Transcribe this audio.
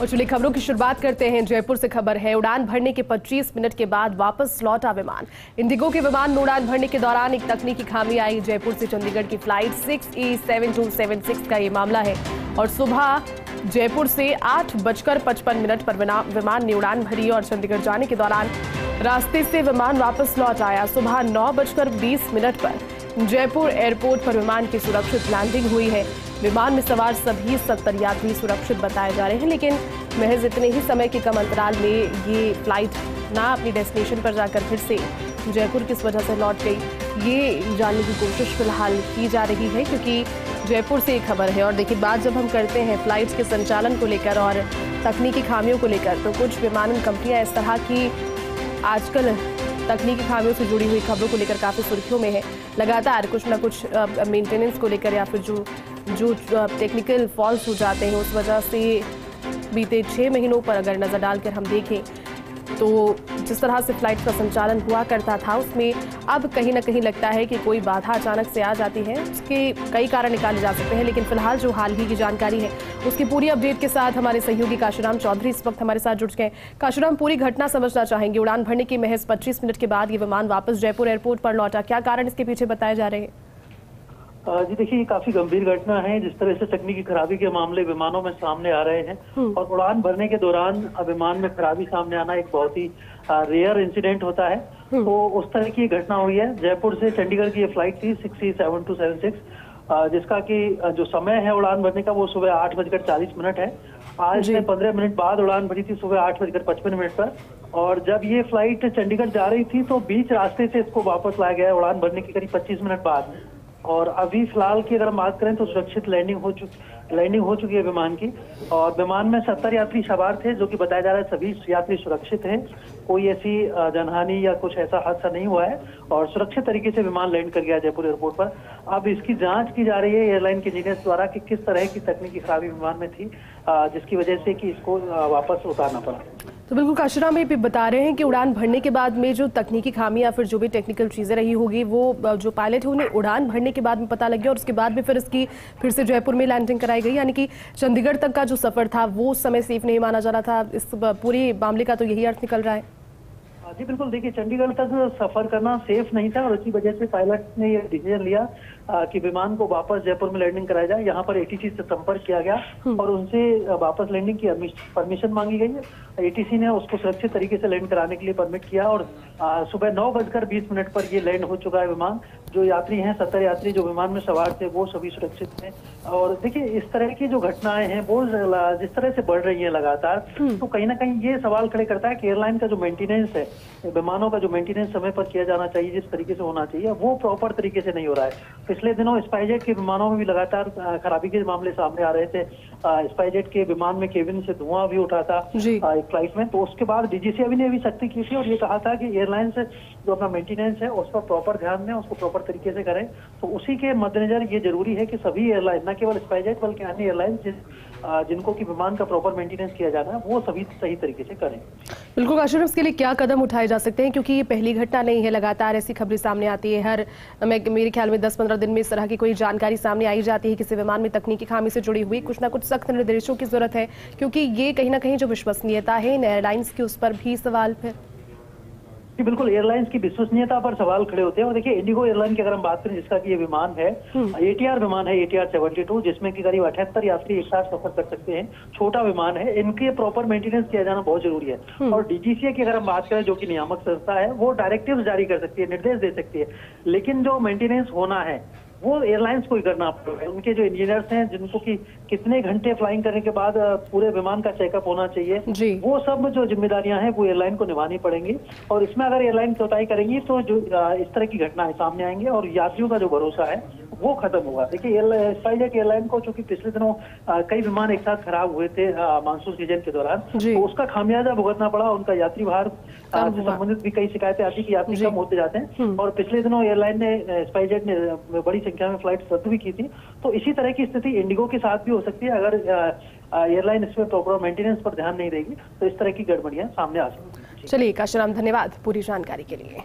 और चलिए खबरों की शुरुआत करते हैं। जयपुर से खबर है, उड़ान भरने के 25 मिनट के बाद वापस लौटा विमान। इंडिगो के विमान में उड़ान भरने के दौरान एक तकनीकी खामी आई। जयपुर से चंडीगढ़ की फ्लाइट 6E7276 का ये मामला है और सुबह जयपुर से 8:55 पर विमान ने उड़ान भरी और चंडीगढ़ जाने के दौरान रास्ते से विमान वापस लौट आया। सुबह 9:20 पर जयपुर एयरपोर्ट पर विमान की सुरक्षित लैंडिंग हुई है। विमान में सवार सभी 70 यात्री सुरक्षित बताए जा रहे हैं, लेकिन महज इतने ही समय के कम अंतराल में ये फ्लाइट ना अपनी डेस्टिनेशन पर जाकर फिर से जयपुर किस वजह से लौट गई, ये जानने की कोशिश फिलहाल की जा रही है, क्योंकि जयपुर से ये खबर है। और देखिए, बात जब हम करते हैं फ्लाइट्स के संचालन को लेकर और तकनीकी खामियों को लेकर, तो कुछ विमानन कंपनियां इस तरह की आजकल तकनीकी खामियों से जुड़ी हुई खबरों को लेकर काफ़ी सुर्खियों में है। लगातार कुछ ना कुछ मेंटेनेंस को लेकर या फिर जो टेक्निकल फॉल्ट्स हो जाते हैं, उस वजह से बीते 6 महीनों पर अगर नज़र डालकर हम देखें तो जिस तरह से फ्लाइट का संचालन हुआ करता था, उसमें अब कहीं ना कहीं लगता है कि कोई बाधा अचानक से आ जाती है। उसके कई कारण निकाले जा सकते हैं, लेकिन फिलहाल जो हाल ही की जानकारी है उसकी पूरी अपडेट के साथ हमारे सहयोगी काशीराम चौधरी इस वक्त हमारे साथ जुड़ गए। काशीराम, पूरी घटना समझना चाहेंगे। उड़ान भरने के महज 25 मिनट के बाद ये विमान वापस जयपुर एयरपोर्ट पर लौटा, क्या कारण इसके पीछे बताए जा रहे हैं? जी देखिए, ये काफी गंभीर घटना है। जिस तरह से तकनीकी खराबी के मामले विमानों में सामने आ रहे हैं और उड़ान भरने के दौरान विमान में खराबी सामने आना एक बहुत ही रेयर इंसिडेंट होता है, तो उस तरह की घटना हुई है। जयपुर से चंडीगढ़ की ये फ्लाइट थी 6E7276, जिसका कि जो समय है उड़ान भरने का वो सुबह 8:40 है। आज से 15 मिनट बाद उड़ान भरी थी सुबह 8:55 पर। और जब ये फ्लाइट चंडीगढ़ जा रही थी तो बीच रास्ते से इसको वापस लाया गया उड़ान भरने के करीब 25 मिनट बाद। और अभी फिलहाल की अगर हम बात करें तो सुरक्षित लैंडिंग हो चुकी है विमान की। और विमान में 70 यात्री सवार थे, जो कि बताया जा रहा है सभी यात्री सुरक्षित हैं। कोई ऐसी जनहानि या कुछ ऐसा हादसा नहीं हुआ है और सुरक्षित तरीके से विमान लैंड कर गया जयपुर एयरपोर्ट पर। अब इसकी जांच की जा रही है एयरलाइन के इंजीनियर्स द्वारा कि किस तरह की तकनीकी खराबी विमान में थी, जिसकी वजह से कि इसको वापस उतारना पड़ा। तो बिल्कुल काशीराम, ये भी बता रहे हैं कि उड़ान भरने के बाद में जो तकनीकी खामी या फिर जो भी टेक्निकल चीज़ें रही होगी, वो जो पायलट है उन्हें उड़ान भरने के बाद में पता लग गया और उसके बाद में फिर से जयपुर में लैंडिंग कराई गई। यानी कि चंडीगढ़ तक का जो सफर था वो उस समय सेफ नहीं माना जा रहा था। इस पूरे मामले का तो यही अर्थ निकल रहा है। जी बिल्कुल, देखिए चंडीगढ़ तक सफर करना सेफ नहीं था और इसी वजह से पायलट ने ये डिसीजन लिया कि विमान को वापस जयपुर में लैंडिंग कराया जाए। यहाँ पर एटीसी से संपर्क किया गया और उनसे वापस लैंडिंग की परमिशन मांगी गई है। एटीसी ने उसको सुरक्षित तरीके से लैंड कराने के लिए परमिट किया और सुबह 9:20 पर ये लैंड हो चुका है विमान। जो यात्री हैं 70 यात्री जो विमान में सवार थे वो सभी सुरक्षित हैं। और देखिए, इस तरह की जो घटनाएं हैं वो जिस तरह से बढ़ रही है लगातार, तो कहीं ना कहीं ये सवाल खड़े करता है कि एयरलाइन का जो मेंटेनेंस है, विमानों का जो मेंटेनेंस समय पर किया जाना चाहिए, जिस तरीके से होना चाहिए, वो प्रॉपर तरीके से नहीं हो रहा है। पिछले दिनों स्पाइसजेट के विमानों में भी लगातार खराबी के मामले सामने आ रहे थे। स्पाइसजेट के विमान में केबिन से धुआं भी उठा था एक फ्लाइट में। तो उसके बाद डीजीसीए ने भी सख्ती की थी और ये कहा था कि एयरलाइन से जो अपना मेंटेनेंस है उस पर प्रॉपर ध्यान दें, उसको प्रॉपर तरीके से करें। तो उसी के मद्देनजर ये जरूरी है कि सभी एयरलाइन, न केवल स्पाइसजेट बल्कि अन्य एयरलाइन जिनको कि विमान का प्रॉपर मेंटेनेंस किया जाना है, वो सभी सही तरीके से करें। बिल्कुल काशीराम, इसके लिए क्या कदम उठाए जा सकते हैं, क्योंकि ये पहली घटना नहीं है, लगातार ऐसी खबरें सामने आती है। मेरे ख्याल में 10-15 दिन में इस तरह की कोई जानकारी सामने आई जाती है किसी विमान में तकनीकी खामी से जुड़ी हुई। कुछ ना कुछ सख्त निर्देशों की जरूरत है, क्योंकि ये कहीं ना कहीं जो विश्वसनीयता है इन एयरलाइंस की, उस पर भी सवाल है। बिल्कुल, एयरलाइंस की विश्वसनीयता पर सवाल खड़े होते हैं। और देखिए, इंडिगो एयरलाइन की अगर हम बात करें, जिसका कि ये विमान है ATR विमान है, ATR 72, जिसमें कि करीब 78 यात्री एक साथ सफर कर सकते हैं। छोटा विमान है, इनके प्रॉपर मेंटेनेंस किया जाना बहुत जरूरी है। और डीजीसीए की अगर हम बात करें, जो कि नियामक संस्था है, वो डायरेक्टिव जारी कर सकती है, निर्देश दे सकती है, लेकिन जो मेंटेनेंस होना है वो एयरलाइंस को ही करना पड़ेगा। उनके जो इंजीनियर्स हैं, जिनको कि कितने घंटे फ्लाइंग करने के बाद पूरे विमान का चेकअप होना चाहिए, वो सब जो जिम्मेदारियां हैं वो एयरलाइन को निभानी पड़ेंगी। और इसमें अगर एयरलाइन कोताही करेंगी तो जो इस तरह की घटनाएं सामने आएंगे और यात्रियों का जो भरोसा है वो खत्म होगा। देखिए, स्पाइसजेट एयरलाइन को चूंकि पिछले दिनों कई विमान एक साथ खराब हुए थे मानसून सीजन के दौरान, तो उसका खामियाजा भुगतना पड़ा। उनका यात्री भार से संबंधित भी कई शिकायतें आती कि यात्री कम होते जाते हैं। और पिछले दिनों एयरलाइन ने, स्पाइसजेट ने बड़ी संख्या में फ्लाइट रद्द भी की थी। तो इसी तरह की स्थिति इंडिगो के साथ भी हो सकती है अगर एयरलाइन इसमें प्रॉपर मेंटेनेंस पर ध्यान नहीं देगी, तो इस तरह की गड़बड़ियां सामने आ सकती हैं। चलिए काशीराम, धन्यवाद पूरी जानकारी के लिए।